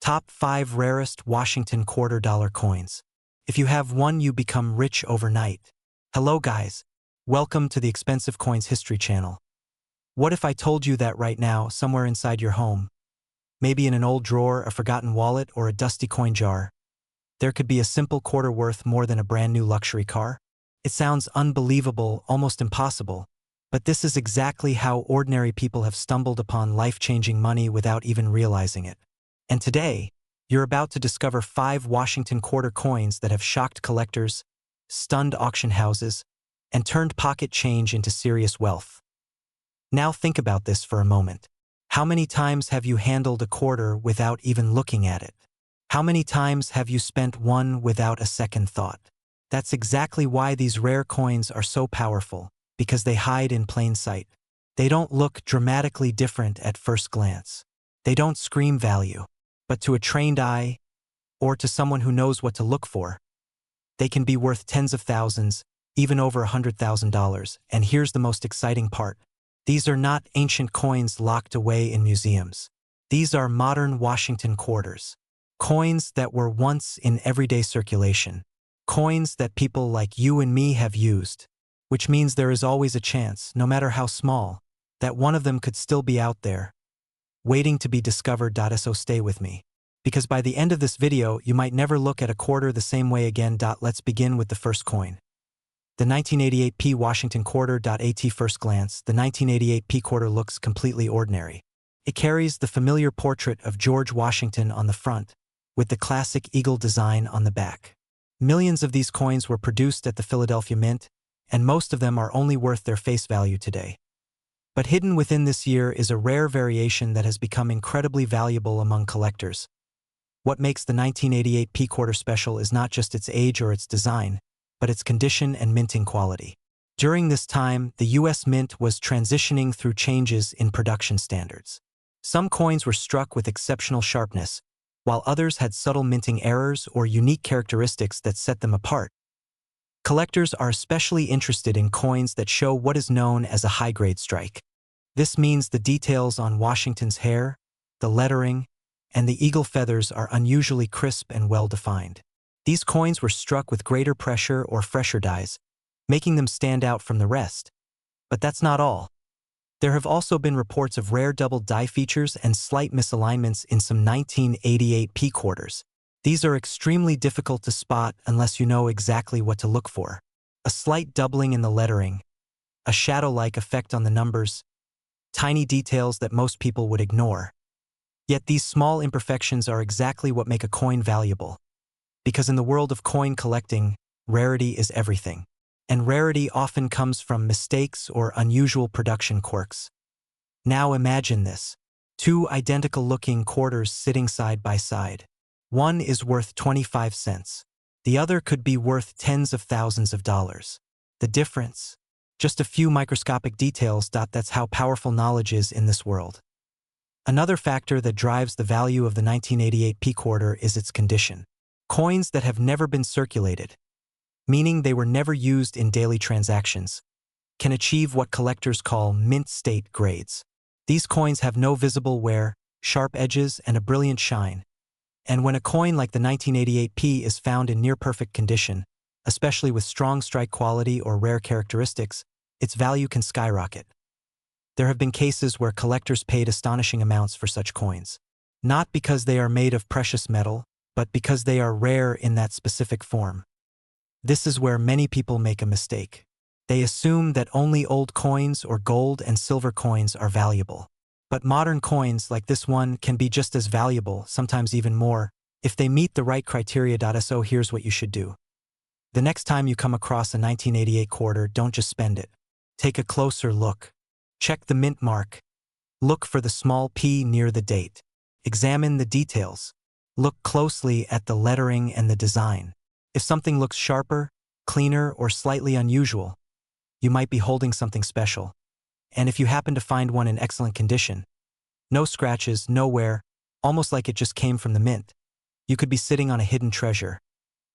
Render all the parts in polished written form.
Top 5 Rarest Washington Quarter Dollar Coins. If you have one, you become rich overnight. Hello guys, welcome to the Expensive Coins History channel. What if I told you that right now, somewhere inside your home, maybe in an old drawer, a forgotten wallet, or a dusty coin jar, there could be a simple quarter worth more than a brand new luxury car? It sounds unbelievable, almost impossible, but this is exactly how ordinary people have stumbled upon life-changing money without even realizing it. And today, you're about to discover 5 Washington quarter coins that have shocked collectors, stunned auction houses, and turned pocket change into serious wealth. Now think about this for a moment. How many times have you handled a quarter without even looking at it? How many times have you spent one without a second thought? That's exactly why these rare coins are so powerful, because they hide in plain sight. They don't look dramatically different at first glance. They don't scream value. But to a trained eye, or to someone who knows what to look for, they can be worth tens of thousands, even over $100,000. And here's the most exciting part. These are not ancient coins locked away in museums. These are modern Washington quarters. Coins that were once in everyday circulation. Coins that people like you and me have used. Which means there is always a chance, no matter how small, that one of them could still be out there, waiting to be discovered. So stay with me, because by the end of this video, you might never look at a quarter the same way again. Let's begin with the first coin. The 1988 P Washington quarter. At first glance, the 1988 P quarter looks completely ordinary. It carries the familiar portrait of George Washington on the front, with the classic eagle design on the back. Millions of these coins were produced at the Philadelphia Mint, and most of them are only worth their face value today. But hidden within this year is a rare variation that has become incredibly valuable among collectors. What makes the 1988 P quarter special is not just its age or its design, but its condition and minting quality. During this time, the U.S. Mint was transitioning through changes in production standards. Some coins were struck with exceptional sharpness, while others had subtle minting errors or unique characteristics that set them apart. Collectors are especially interested in coins that show what is known as a high-grade strike. This means the details on Washington's hair, the lettering, and the eagle feathers are unusually crisp and well-defined. These coins were struck with greater pressure or fresher dyes, making them stand out from the rest. But that's not all. There have also been reports of rare double die features and slight misalignments in some 1988 P quarters. These are extremely difficult to spot unless you know exactly what to look for. A slight doubling in the lettering, a shadow-like effect on the numbers, tiny details that most people would ignore. Yet these small imperfections are exactly what make a coin valuable. Because in the world of coin collecting, rarity is everything. And rarity often comes from mistakes or unusual production quirks. Now imagine this. 2 identical-looking quarters sitting side by side. One is worth 25 cents. The other could be worth tens of thousands of dollars. The difference? Just a few microscopic details. That's how powerful knowledge is in this world. Another factor that drives the value of the 1988 P quarter is its condition. Coins that have never been circulated, meaning they were never used in daily transactions, can achieve what collectors call mint state grades. These coins have no visible wear, sharp edges, and a brilliant shine. And when a coin like the 1988 P is found in near-perfect condition, especially with strong strike quality or rare characteristics, its value can skyrocket. There have been cases where collectors paid astonishing amounts for such coins. Not because they are made of precious metal, but because they are rare in that specific form. This is where many people make a mistake. They assume that only old coins or gold and silver coins are valuable. But modern coins like this one can be just as valuable, sometimes even more, if they meet the right criteria. So here's what you should do. The next time you come across a 1988 quarter, don't just spend it. Take a closer look. Check the mint mark. Look for the small P near the date. Examine the details. Look closely at the lettering and the design. If something looks sharper, cleaner, or slightly unusual, you might be holding something special. And if you happen to find one in excellent condition, no scratches, no wear, almost like it just came from the mint, you could be sitting on a hidden treasure.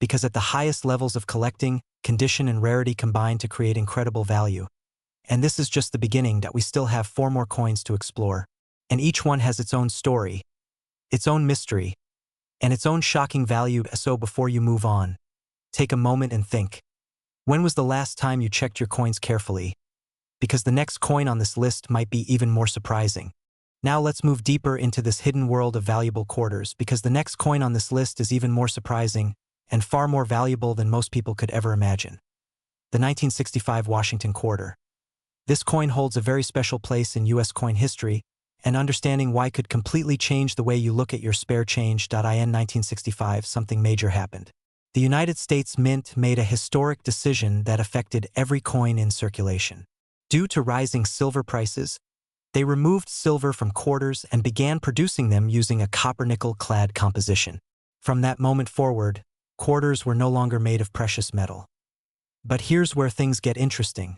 Because at the highest levels of collecting, condition and rarity combine to create incredible value. And this is just the beginning. We still have 4 more coins to explore. And each one has its own story, its own mystery, and its own shocking value. So before you move on, take a moment and think. When was the last time you checked your coins carefully? Because the next coin on this list might be even more surprising. Now let's move deeper into this hidden world of valuable quarters, because the next coin on this list is even more surprising and far more valuable than most people could ever imagine. The 1965 Washington Quarter. This coin holds a very special place in U.S. coin history, and understanding why could completely change the way you look at your spare change. In 1965, something major happened. The United States Mint made a historic decision that affected every coin in circulation. Due to rising silver prices, they removed silver from quarters and began producing them using a copper-nickel clad composition. From that moment forward, quarters were no longer made of precious metal. But here's where things get interesting.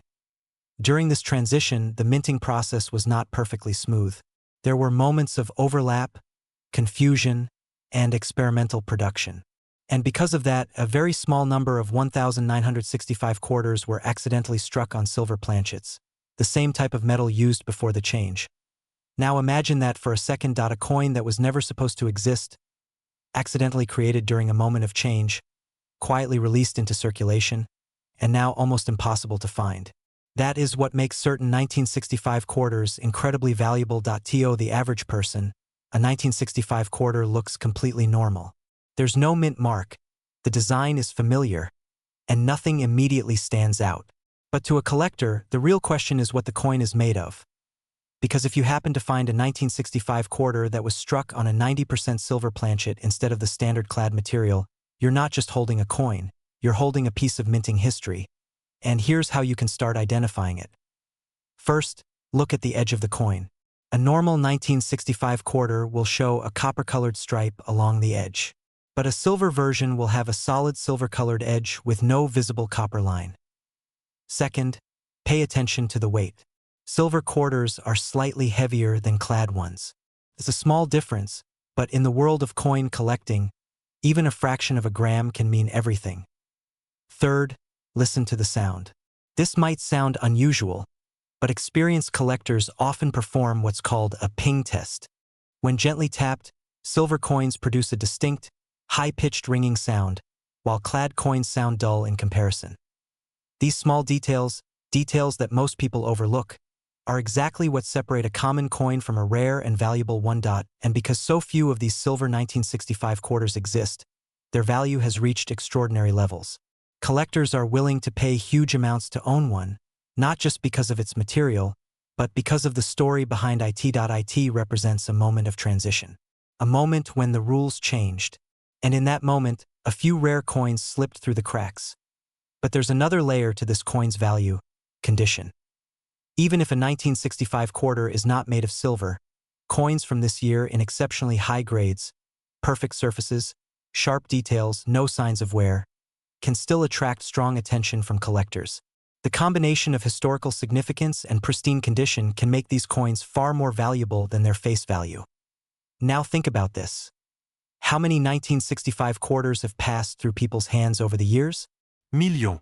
During this transition, the minting process was not perfectly smooth. There were moments of overlap, confusion, and experimental production. And because of that, a very small number of 1,965 quarters were accidentally struck on silver planchets, the same type of metal used before the change. Now imagine that for a second. A coin that was never supposed to exist, accidentally created during a moment of change, quietly released into circulation, and now almost impossible to find. That is what makes certain 1965 quarters incredibly valuable. To the average person, a 1965 quarter looks completely normal. There's no mint mark, the design is familiar, and nothing immediately stands out. But to a collector, the real question is what the coin is made of. Because if you happen to find a 1965 quarter that was struck on a 90% silver planchet instead of the standard clad material, you're not just holding a coin, you're holding a piece of minting history. And here's how you can start identifying it. First, look at the edge of the coin. A normal 1965 quarter will show a copper-colored stripe along the edge. But a silver version will have a solid silver-colored edge with no visible copper line. Second, pay attention to the weight. Silver quarters are slightly heavier than clad ones. It's a small difference, but in the world of coin collecting, even a fraction of a gram can mean everything. Third, listen to the sound. This might sound unusual, but experienced collectors often perform what's called a ping test. When gently tapped, silver coins produce a distinct, high-pitched ringing sound, while clad coins sound dull in comparison. These small details that most people overlook, are exactly what separate a common coin from a rare and valuable one. And because so few of these silver 1965 quarters exist, their value has reached extraordinary levels. Collectors are willing to pay huge amounts to own one, not just because of its material, but because of the story behind it. It represents a moment of transition. A moment when the rules changed. And in that moment, a few rare coins slipped through the cracks. But there's another layer to this coin's value: condition. Even if a 1965 quarter is not made of silver, coins from this year in exceptionally high grades, perfect surfaces, sharp details, no signs of wear, can still attract strong attention from collectors. The combination of historical significance and pristine condition can make these coins far more valuable than their face value. Now think about this. How many 1965 quarters have passed through people's hands over the years? Millions.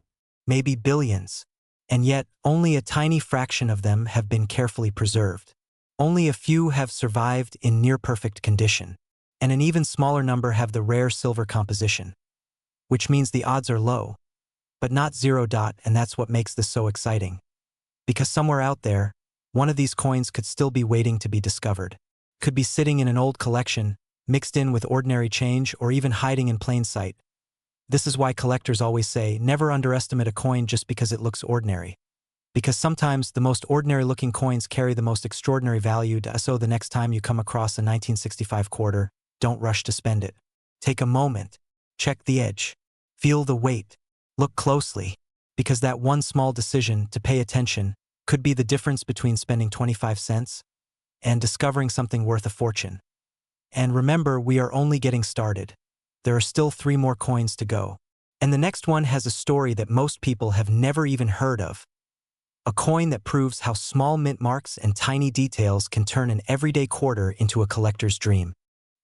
Maybe billions. And yet, only a tiny fraction of them have been carefully preserved. Only a few have survived in near-perfect condition, and an even smaller number have the rare silver composition. Which means the odds are low, but not zero. And that's what makes this so exciting. Because somewhere out there, one of these coins could still be waiting to be discovered. Could be sitting in an old collection, mixed in with ordinary change, or even hiding in plain sight. This is why collectors always say, never underestimate a coin just because it looks ordinary. Because sometimes the most ordinary-looking coins carry the most extraordinary value. So the next time you come across a 1965 quarter, don't rush to spend it. Take a moment, check the edge, feel the weight, look closely, because that one small decision to pay attention could be the difference between spending 25 cents and discovering something worth a fortune. And remember, we are only getting started. There are still 3 more coins to go. And the next one has a story that most people have never even heard of. A coin that proves how small mint marks and tiny details can turn an everyday quarter into a collector's dream.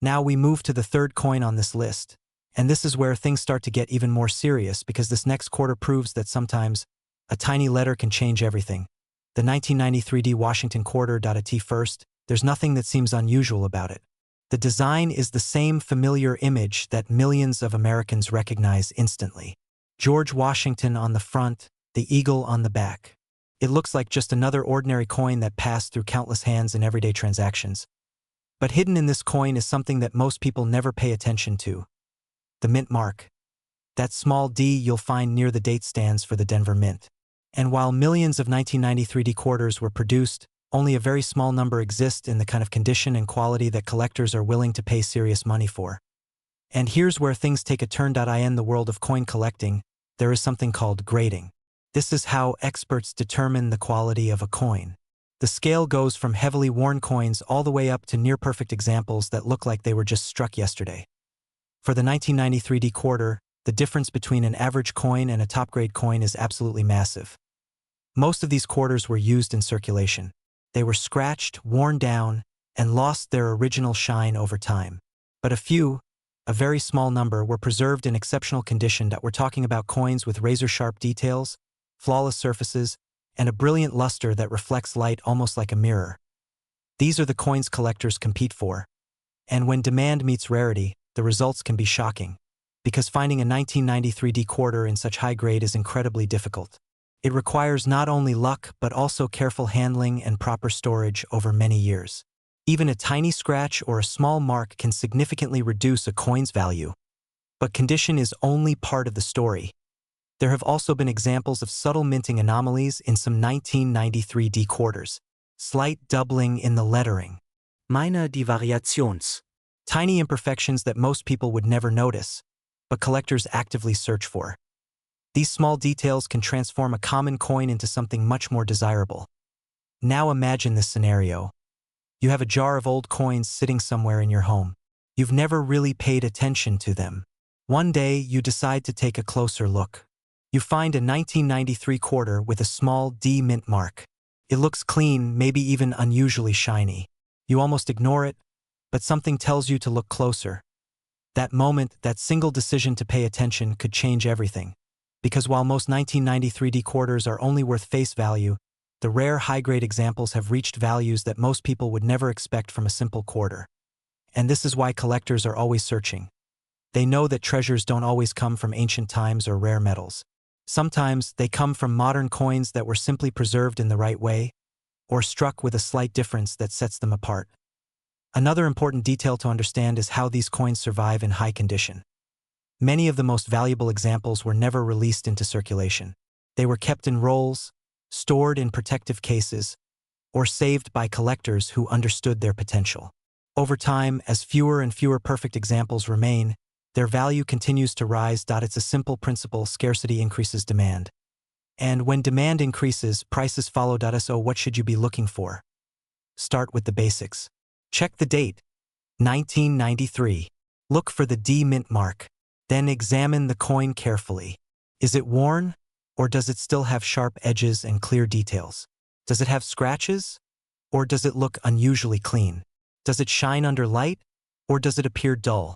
Now we move to the third coin on this list. And this is where things start to get even more serious, because this next quarter proves that sometimes a tiny letter can change everything. The 1993 Washington Quarter. At first, there's nothing that seems unusual about it. The design is the same familiar image that millions of Americans recognize instantly. George Washington on the front, the eagle on the back. It looks like just another ordinary coin that passed through countless hands in everyday transactions. But hidden in this coin is something that most people never pay attention to. The mint mark. That small D you'll find near the date stands for the Denver Mint. And while millions of 1993 D quarters were produced, only a very small number exist in the kind of condition and quality that collectors are willing to pay serious money for. And here's where things take a turn. In the world of coin collecting, there is something called grading. This is how experts determine the quality of a coin. The scale goes from heavily worn coins all the way up to near-perfect examples that look like they were just struck yesterday. For the 1993 D quarter, the difference between an average coin and a top-grade coin is absolutely massive. Most of these quarters were used in circulation. They were scratched, worn down, and lost their original shine over time. But a very small number, were preserved in exceptional condition. We're talking about coins with razor-sharp details, flawless surfaces, and a brilliant luster that reflects light almost like a mirror. These are the coins collectors compete for. And when demand meets rarity, the results can be shocking, because finding a 1993 D quarter in such high grade is incredibly difficult. It requires not only luck but also careful handling and proper storage over many years. Even a tiny scratch or a small mark can significantly reduce a coin's value. But condition is only part of the story. There have also been examples of subtle minting anomalies in some 1993 D quarters. Slight doubling in the lettering. Minor Divariations. Tiny imperfections that most people would never notice, but collectors actively search for. These small details can transform a common coin into something much more desirable. Now imagine this scenario. You have a jar of old coins sitting somewhere in your home. You've never really paid attention to them. One day, you decide to take a closer look. You find a 1993 quarter with a small D mint mark. It looks clean, maybe even unusually shiny. You almost ignore it, but something tells you to look closer. That moment, that single decision to pay attention could change everything. Because while most 1993 D quarters are only worth face value, the rare high-grade examples have reached values that most people would never expect from a simple quarter. And this is why collectors are always searching. They know that treasures don't always come from ancient times or rare metals. Sometimes they come from modern coins that were simply preserved in the right way, or struck with a slight difference that sets them apart. Another important detail to understand is how these coins survive in high condition. Many of the most valuable examples were never released into circulation. They were kept in rolls, stored in protective cases, or saved by collectors who understood their potential. Over time, as fewer and fewer perfect examples remain, their value continues to rise. It's a simple principle: scarcity increases demand. And when demand increases, prices follow. So what should you be looking for? Start with the basics. Check the date, 1993. Look for the D mint mark. Then examine the coin carefully. Is it worn, or does it still have sharp edges and clear details? Does it have scratches, or does it look unusually clean? Does it shine under light, or does it appear dull?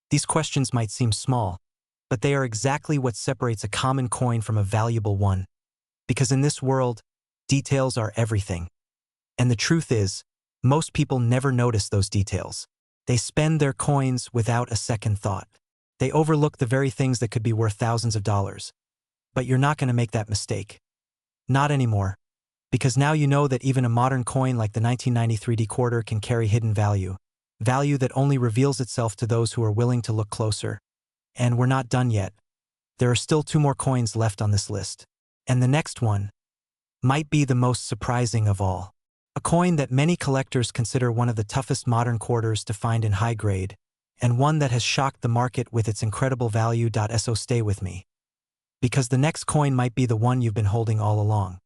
These questions might seem small, but they are exactly what separates a common coin from a valuable one. Because in this world, details are everything. And the truth is, most people never notice those details. They spend their coins without a second thought. They overlook the very things that could be worth thousands of dollars. But you're not going to make that mistake. Not anymore. Because now you know that even a modern coin like the 1993 D quarter can carry hidden value. Value that only reveals itself to those who are willing to look closer. And we're not done yet. There are still 2 more coins left on this list. And the next one might be the most surprising of all. A coin that many collectors consider one of the toughest modern quarters to find in high grade, and one that has shocked the market with its incredible value. So stay with me. Because the next coin might be the one you've been holding all along.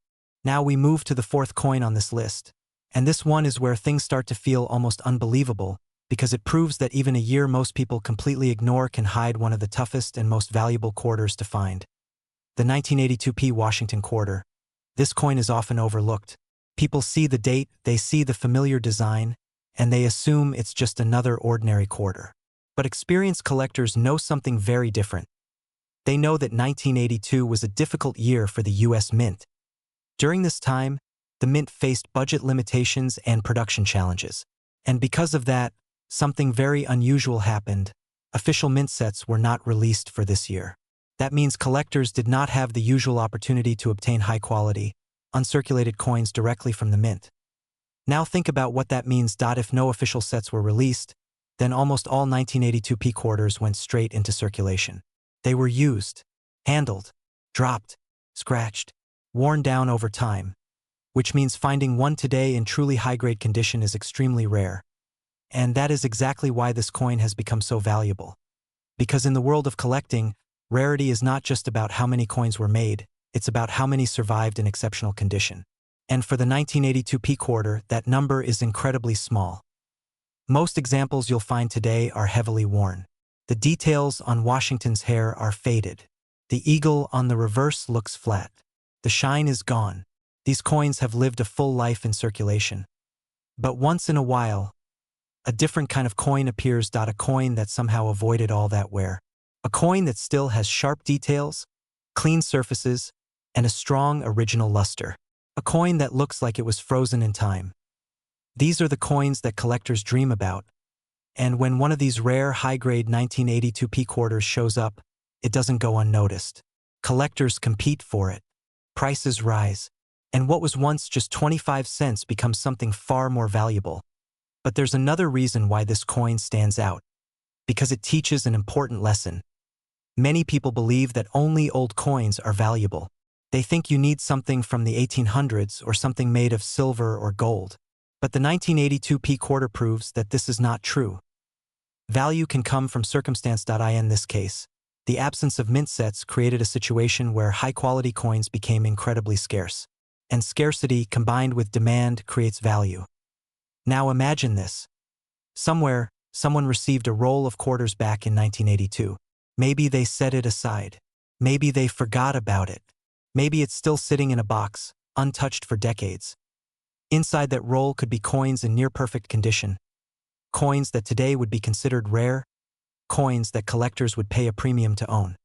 Now we move to the 4th coin on this list. And this one is where things start to feel almost unbelievable, because it proves that even a year most people completely ignore can hide one of the toughest and most valuable quarters to find. The 1982 P Washington quarter. This coin is often overlooked. People see the date, they see the familiar design, and they assume it's just another ordinary quarter. But experienced collectors know something very different. They know that 1982 was a difficult year for the U.S. Mint. During this time, the Mint faced budget limitations and production challenges. And because of that, something very unusual happened. Official mint sets were not released for this year. That means collectors did not have the usual opportunity to obtain high-quality, uncirculated coins directly from the mint. Now think about what that means. If no official sets were released, then almost all 1982 P quarters went straight into circulation. They were used, handled, dropped, scratched, worn down over time, which means finding one today in truly high-grade condition is extremely rare. And that is exactly why this coin has become so valuable. Because in the world of collecting, rarity is not just about how many coins were made, it's about how many survived in exceptional condition. And for the 1982 P quarter, that number is incredibly small. Most examples you'll find today are heavily worn. The details on Washington's hair are faded. The eagle on the reverse looks flat. The shine is gone. These coins have lived a full life in circulation. But once in a while, a different kind of coin appears. A coin that somehow avoided all that wear. A coin that still has sharp details, clean surfaces, and a strong original luster. A coin that looks like it was frozen in time. These are the coins that collectors dream about. And when one of these rare high-grade 1982 P quarters shows up, it doesn't go unnoticed. Collectors compete for it. Prices rise. And what was once just 25 cents becomes something far more valuable. But there's another reason why this coin stands out. Because it teaches an important lesson. Many people believe that only old coins are valuable. They think you need something from the 1800s or something made of silver or gold. But the 1982 P quarter proves that this is not true. Value can come from circumstance. In this case, the absence of mint sets created a situation where high-quality coins became incredibly scarce. And scarcity combined with demand creates value. Now imagine this. Somewhere, someone received a roll of quarters back in 1982. Maybe they set it aside. Maybe they forgot about it. Maybe it's still sitting in a box, untouched for decades. Inside that roll could be coins in near-perfect condition. Coins that today would be considered rare. Coins that collectors would pay a premium to own.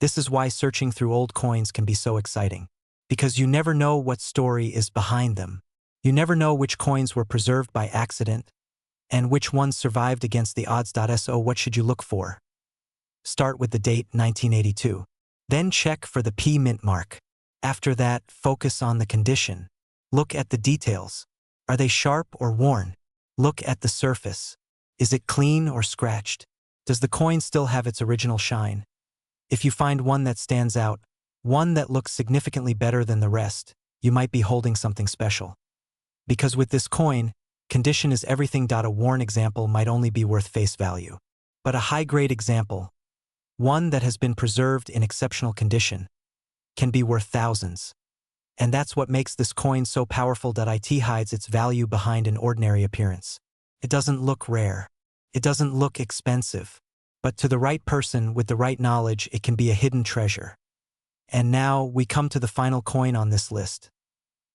This is why searching through old coins can be so exciting. Because you never know what story is behind them. You never know which coins were preserved by accident, and which ones survived against the odds. So what should you look for? Start with the date 1982. Then check for the P mint mark. After that, focus on the condition. Look at the details. Are they sharp or worn? Look at the surface. Is it clean or scratched? Does the coin still have its original shine? If you find one that stands out, one that looks significantly better than the rest, you might be holding something special. Because with this coin, condition is everything. A worn example might only be worth face value. But a high-grade example, one that has been preserved in exceptional condition, can be worth thousands. And that's what makes this coin so powerful. It hides its value behind an ordinary appearance. It doesn't look rare. It doesn't look expensive. But to the right person with the right knowledge, it can be a hidden treasure. And now we come to the final coin on this list.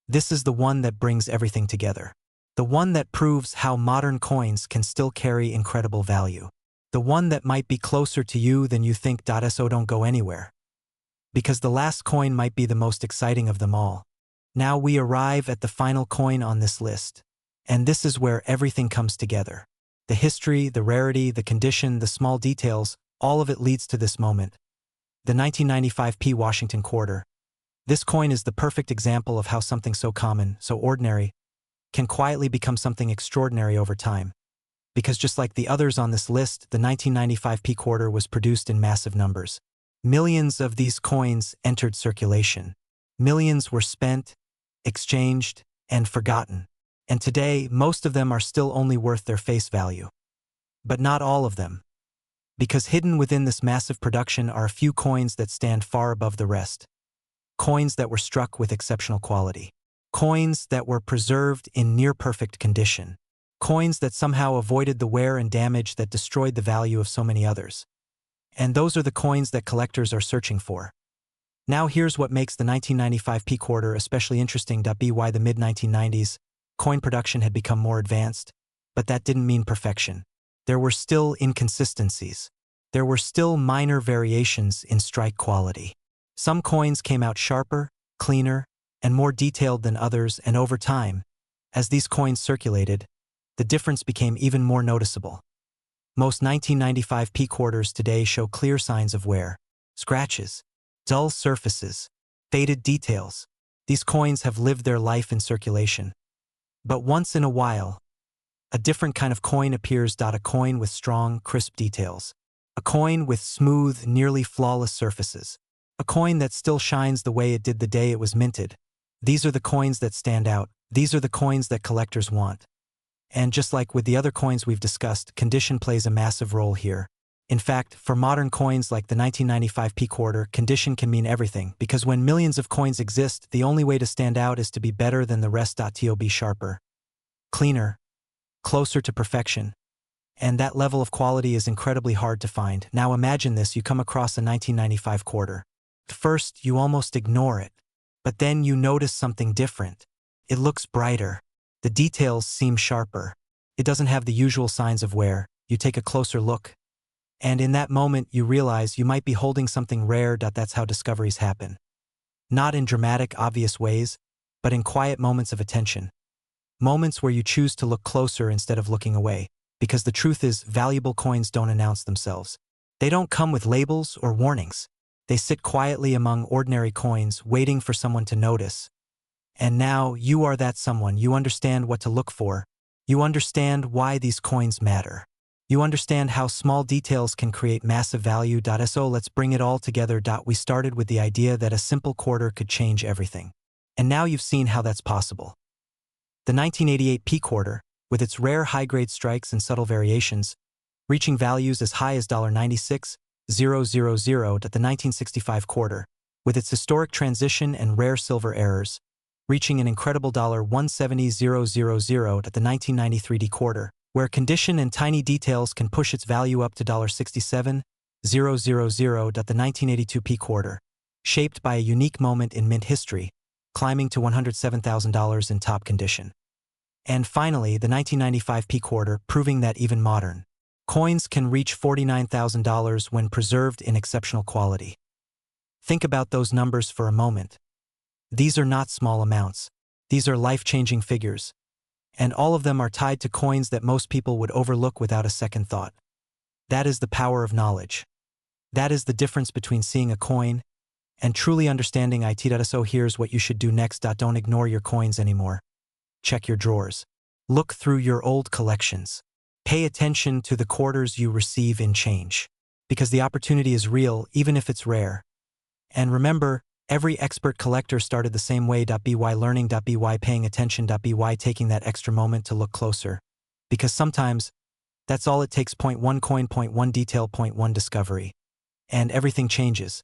This is the one that brings everything together. The one that proves how modern coins can still carry incredible value. The one that might be closer to you than you think. So don't go anywhere. Because the last coin might be the most exciting of them all. Now we arrive at the final coin on this list. And this is where everything comes together. The history, the rarity, the condition, the small details, all of it leads to this moment. The 1995 P Washington quarter. This coin is the perfect example of how something so common, so ordinary, can quietly become something extraordinary over time. Because just like the others on this list, the 1995 P quarter was produced in massive numbers. Millions of these coins entered circulation. Millions were spent, exchanged, and forgotten. And today, most of them are still only worth their face value. But not all of them. Because hidden within this massive production are a few coins that stand far above the rest. Coins that were struck with exceptional quality. Coins that were preserved in near-perfect condition. Coins that somehow avoided the wear and damage that destroyed the value of so many others. And those are the coins that collectors are searching for. Now here's what makes the 1995 P quarter especially interesting. By the mid-1990s, coin production had become more advanced, but that didn't mean perfection. There were still inconsistencies. There were still minor variations in strike quality. Some coins came out sharper, cleaner, and more detailed than others, and over time, as these coins circulated, the difference became even more noticeable. Most 1995 P quarters today show clear signs of wear. Scratches, dull surfaces, faded details. These coins have lived their life in circulation. But once in a while, a different kind of coin appears. A coin with strong, crisp details. A coin with smooth, nearly flawless surfaces. A coin that still shines the way it did the day it was minted. These are the coins that stand out. These are the coins that collectors want. And just like with the other coins we've discussed, condition plays a massive role here. In fact, for modern coins like the 1995 P quarter, condition can mean everything, because when millions of coins exist, the only way to stand out is to be better than the rest. To be sharper, cleaner, closer to perfection. And that level of quality is incredibly hard to find. Now imagine this: you come across a 1995 quarter. First, you almost ignore it. But then you notice something different. It looks brighter. The details seem sharper. It doesn't have the usual signs of wear. You take a closer look. And in that moment, you realize you might be holding something rare. That's how discoveries happen. Not in dramatic, obvious ways, but in quiet moments of attention. Moments where you choose to look closer instead of looking away. Because the truth is, valuable coins don't announce themselves. They don't come with labels or warnings. They sit quietly among ordinary coins, waiting for someone to notice. And now, you are that someone. You understand what to look for. You understand why these coins matter. You understand how small details can create massive value. So let's bring it all together. We started with the idea that a simple quarter could change everything. And now you've seen how that's possible. The 1988 P quarter, with its rare high-grade strikes and subtle variations, reaching values as high as $96,000, the 1965 quarter, with its historic transition and rare silver errors, reaching an incredible $170,000 at the 1993 D quarter, where condition and tiny details can push its value up to $67,000 at the 1982 P quarter, shaped by a unique moment in mint history, climbing to $107,000 in top condition. And finally, the 1995 P quarter, proving that even modern coins can reach $49,000 when preserved in exceptional quality. Think about those numbers for a moment. These are not small amounts. These are life-changing figures. And all of them are tied to coins that most people would overlook without a second thought. That is the power of knowledge. That is the difference between seeing a coin and truly understanding it. So here's what you should do next. Don't ignore your coins anymore. Check your drawers. Look through your old collections. Pay attention to the quarters you receive in change. Because the opportunity is real, even if it's rare. And remember, every expert collector started the same way. By learning. By paying attention. By taking that extra moment to look closer. Because sometimes, that's all it takes. Point one coin, point one detail, point one discovery. And everything changes.